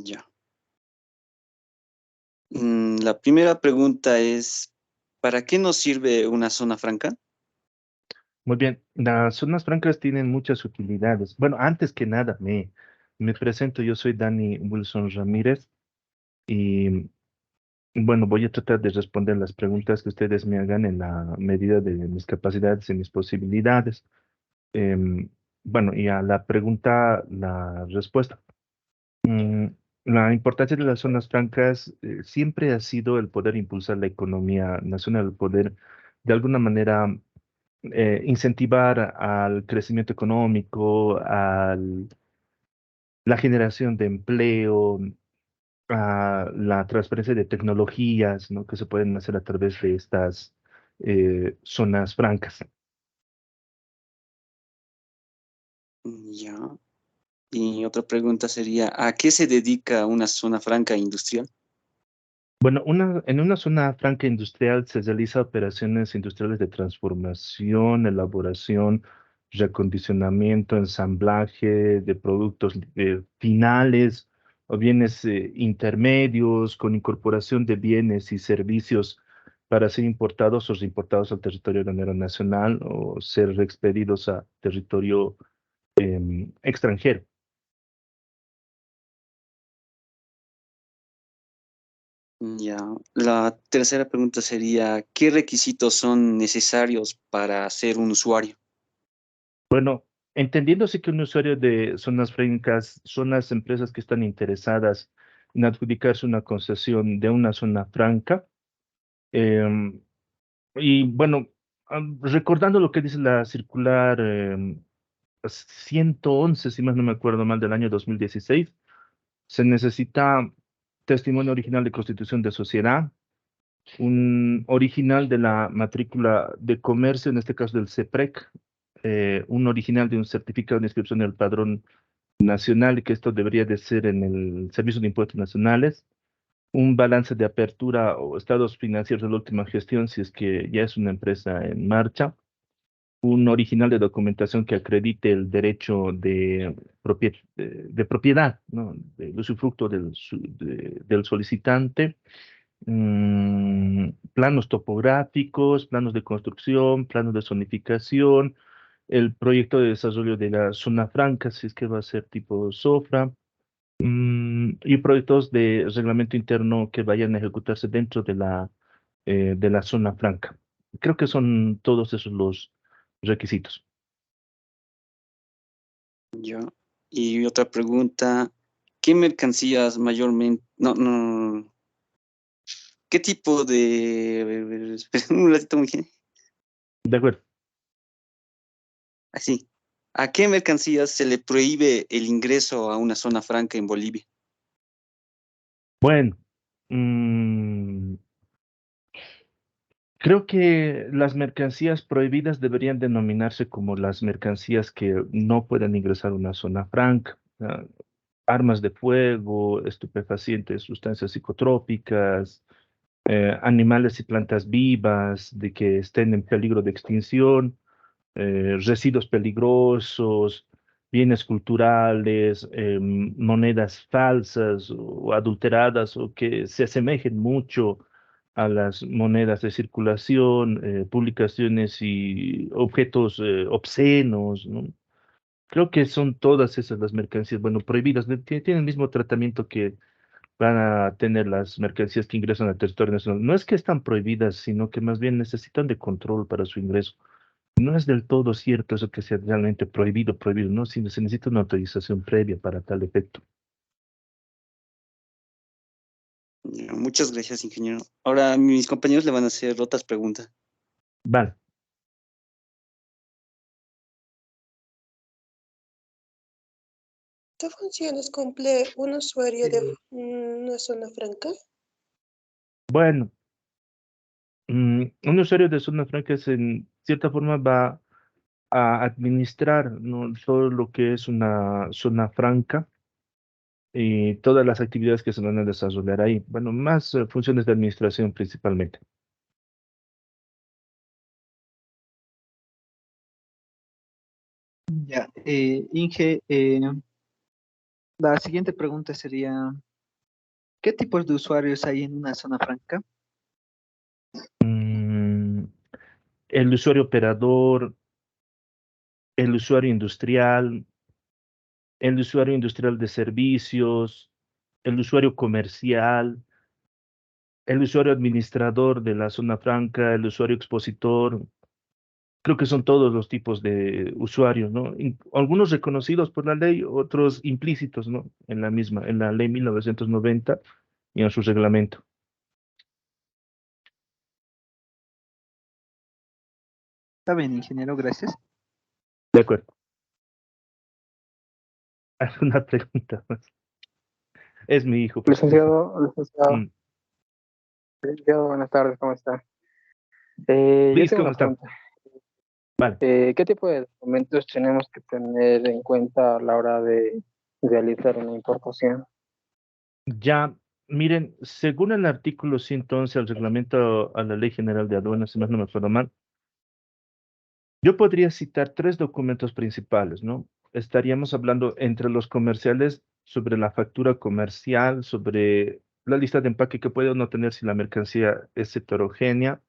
Ya. La primera pregunta es, ¿para qué nos sirve una zona franca? Muy bien, las zonas francas tienen muchas utilidades. Bueno, antes que nada, me presento, yo soy Dani Wilson Ramírez y bueno, voy a tratar de responder las preguntas que ustedes me hagan en la medida de mis capacidades y mis posibilidades. Em, bueno, y a la pregunta, la respuesta. Mm, la importancia de las zonas francas siempre ha sido el poder impulsar la economía nacional, el poder de alguna manera incentivar al crecimiento económico, a la generación de empleo, a la transferencia de tecnologías, ¿no? Que se pueden hacer a través de estas zonas francas. Ya. Y otra pregunta sería, ¿a qué se dedica una zona franca industrial? Bueno, en una zona franca industrial se realiza operaciones industriales de transformación, elaboración, reacondicionamiento, ensamblaje de productos finales o bienes intermedios con incorporación de bienes y servicios para ser importados o reimportados al territorio ganadero nacional o ser expedidos a territorio extranjero. Ya. La tercera pregunta sería, ¿qué requisitos son necesarios para ser un usuario? Bueno, entendiéndose que un usuario de zonas francas son las empresas que están interesadas en adjudicarse una concesión de una zona franca. em, y bueno, recordando lo que dice la circular 111, si más no me acuerdo mal, del año 2016, se necesita testimonio original de constitución de sociedad, un original de la matrícula de comercio, en este caso del CEPREC, un original de un certificado de inscripción en el padrón nacional, y que esto debería de ser en el Servicio de Impuestos Nacionales, un balance de apertura o estados financieros de la última gestión, si es que ya es una empresa en marcha, un original de documentación que acredite el derecho de propiedad, ¿no? Del usufructo del solicitante, planos topográficos, planos de construcción, planos de zonificación, el proyecto de desarrollo de la zona franca, si es que va a ser tipo SOFRA, y proyectos de reglamento interno que vayan a ejecutarse dentro de la zona franca. Creo que son todos esos los requisitos. Ya. Y otra pregunta, ¿qué mercancías mayormente, no, qué tipo de, espera un ratito, De acuerdo. así, ¿a qué mercancías se le prohíbe el ingreso a una zona franca en Bolivia? Bueno, creo que las mercancías prohibidas deberían denominarse como las mercancías que no pueden ingresar a una zona franca. Armas de fuego, estupefacientes, sustancias psicotrópicas, animales y plantas vivas de que estén en peligro de extinción, residuos peligrosos, bienes culturales, monedas falsas o adulteradas o que se asemejen mucho a las monedas de circulación, publicaciones y objetos obscenos, ¿no? Creo que son todas esas las mercancías, bueno, prohibidas, tienen el mismo tratamiento que van a tener las mercancías que ingresan al territorio nacional. No es que están prohibidas, sino que más bien necesitan de control para su ingreso. No es del todo cierto eso que sea realmente prohibido, prohibido, ¿no? Sino se necesita una autorización previa para tal efecto. Ya, muchas gracias, ingeniero. Ahora mis compañeros le van a hacer otras preguntas. Vale. ¿Qué funciones cumple un usuario de una zona franca? Bueno, un usuario de zona franca es en cierta forma va a administrar, ¿no? Todo lo que es una zona franca y todas las actividades que se van a desarrollar ahí. Bueno, más funciones de administración principalmente. Ya, Inge, la siguiente pregunta sería, ¿Qué tipos de usuarios hay en una zona franca? Mm, el usuario operador, el usuario industrial, el usuario industrial de servicios, el usuario comercial, el usuario administrador de la zona franca, el usuario expositor. Creo que son todos los tipos de usuarios, ¿no? Algunos reconocidos por la ley, otros implícitos, ¿no? En la misma, en la ley 1990 y en su reglamento. Está bien, ingeniero, gracias. De acuerdo. ¿Alguna pregunta más? Es mi hijo, pues. Licenciado, Mm. licenciado, buenas tardes, ¿cómo está? Yo Luis, tengo ¿cómo una está? pregunta. Vale. ¿Qué tipo de documentos tenemos que tener en cuenta a la hora de realizar una importación? Ya, miren, según el artículo 111 del reglamento a la Ley General de Aduanas, si más no me acuerdo mal, yo podría citar tres documentos principales, ¿no? Estaríamos hablando entre los comerciales sobre la factura comercial, sobre la lista de empaque que puede o no tener si la mercancía es heterogénea,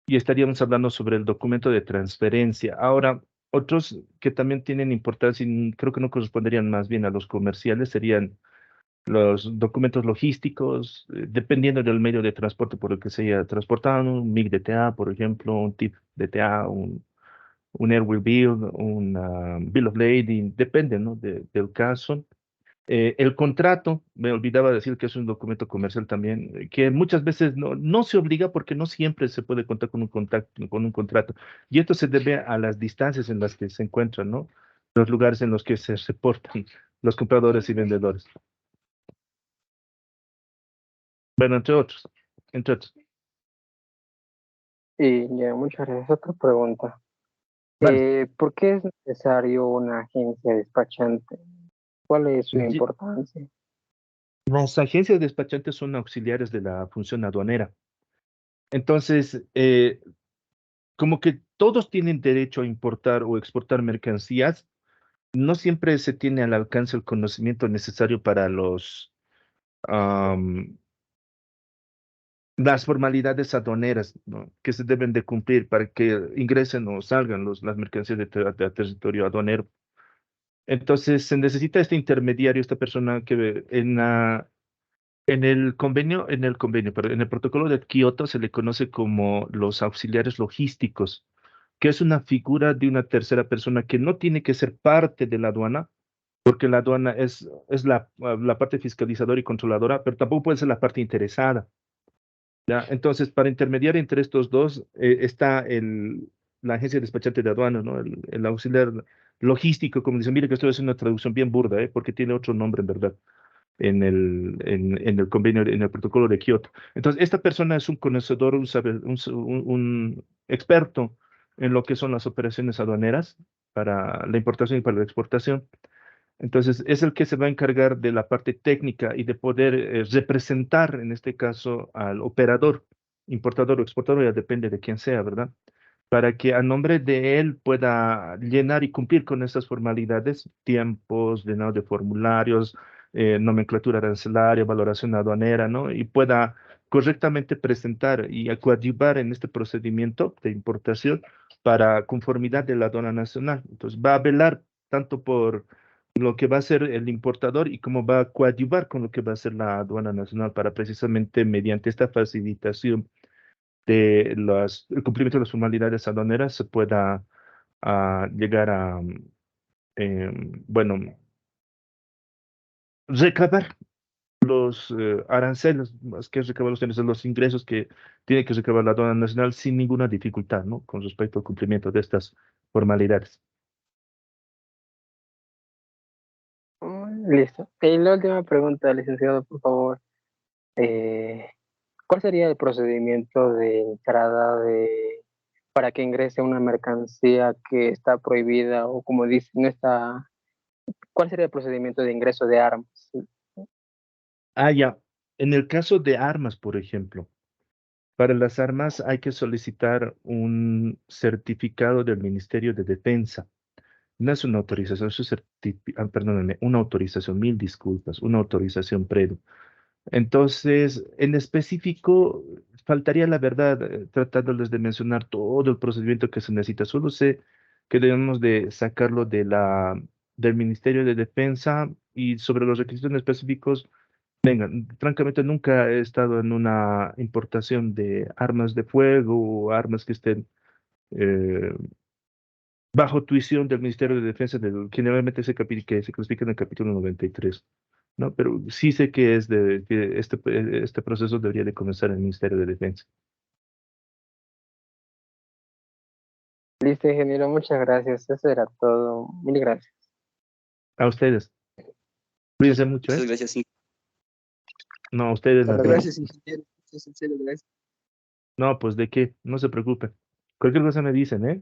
y estaríamos hablando sobre el documento de transferencia. Ahora, otros que también tienen importancia y creo que no corresponderían más bien a los comerciales serían los documentos logísticos, dependiendo del medio de transporte por el que se haya transportado, un MIG DTA, por ejemplo, un TIP DTA, un Airwheel Bill, un Bill of Lading, depende, ¿no? Del caso. El contrato, me olvidaba decir que es un documento comercial también, que muchas veces no se obliga porque no siempre se puede contar con un contacto, con un contrato. Y esto se debe a las distancias en las que se encuentran, ¿no? Los lugares en los que se reportan los compradores y vendedores. Bueno, entre otros, entre otros. Y ya, muchas gracias. Otra pregunta. Vale. ¿Por qué es necesario una agencia despachante? ¿Cuál es su importancia? Las agencias despachantes son auxiliares de la función aduanera. Entonces, como que todos tienen derecho a importar o exportar mercancías, no siempre se tiene al alcance el conocimiento necesario para las formalidades aduaneras, ¿no? Que se deben de cumplir para que ingresen o salgan las mercancías de territorio aduanero. Entonces, se necesita este intermediario, esta persona que pero en el protocolo de Kioto se le conoce como los auxiliares logísticos, que es una figura de una tercera persona que no tiene que ser parte de la aduana, porque la aduana es la parte fiscalizadora y controladora, pero tampoco puede ser la parte interesada. ¿Ya? Entonces, para intermediar entre estos dos está la agencia despachante de aduanas, ¿no? El auxiliar logístico, como dicen, mire que esto es una traducción bien burda, porque tiene otro nombre en verdad en el convenio, en el protocolo de Kioto. Entonces, esta persona es un conocedor, un experto en lo que son las operaciones aduaneras para la importación y para la exportación. Entonces, es el que se va a encargar de la parte técnica y de poder representar, en este caso, al operador, importador o exportador, ya depende de quién sea, ¿verdad? Para que a nombre de él pueda llenar y cumplir con estas formalidades, tiempos, llenado de formularios, nomenclatura arancelaria, valoración aduanera, ¿no? Y pueda correctamente presentar y coadyuvar en este procedimiento de importación para conformidad de la aduana nacional. Entonces, va a velar tanto por lo que va a ser el importador y cómo va a coadyuvar con lo que va a ser la aduana nacional para precisamente mediante esta facilitación el cumplimiento de las formalidades aduaneras se pueda llegar a, bueno, recabar los aranceles, más que recabar los ingresos que tiene que recabar la aduana nacional sin ninguna dificultad, ¿no? Con respecto al cumplimiento de estas formalidades. Listo. Y la última pregunta, licenciado, por favor. ¿Cuál sería el procedimiento de entrada para que ingrese una mercancía que está prohibida o como dice, no está? ¿Cuál sería el procedimiento de ingreso de armas? Ya. En el caso de armas, por ejemplo, para las armas hay que solicitar un certificado del Ministerio de Defensa. No es una autorización, perdónenme, una autorización, mil disculpas, una autorización PREDO. Entonces, en específico, faltaría la verdad, tratándoles de mencionar todo el procedimiento que se necesita. Solo sé que debemos de sacarlo del Ministerio de Defensa y sobre los requisitos específicos. Venga, francamente nunca he estado en una importación de armas de fuego o armas que estén eh, bajo tuición del Ministerio de Defensa, generalmente que se clasifica en el capítulo 93, ¿no? Pero sí sé que que este proceso debería de comenzar en el Ministerio de Defensa. Listo, ingeniero, muchas gracias. Eso era todo. Mil gracias. A ustedes. Cuídense mucho, Muchas ¿eh? gracias. No, a ustedes Hasta más luego. bien. Gracias, ingeniero. Gracias, en serio, gracias. No, pues de qué, no se preocupen. Cualquier cosa me dicen, ¿eh?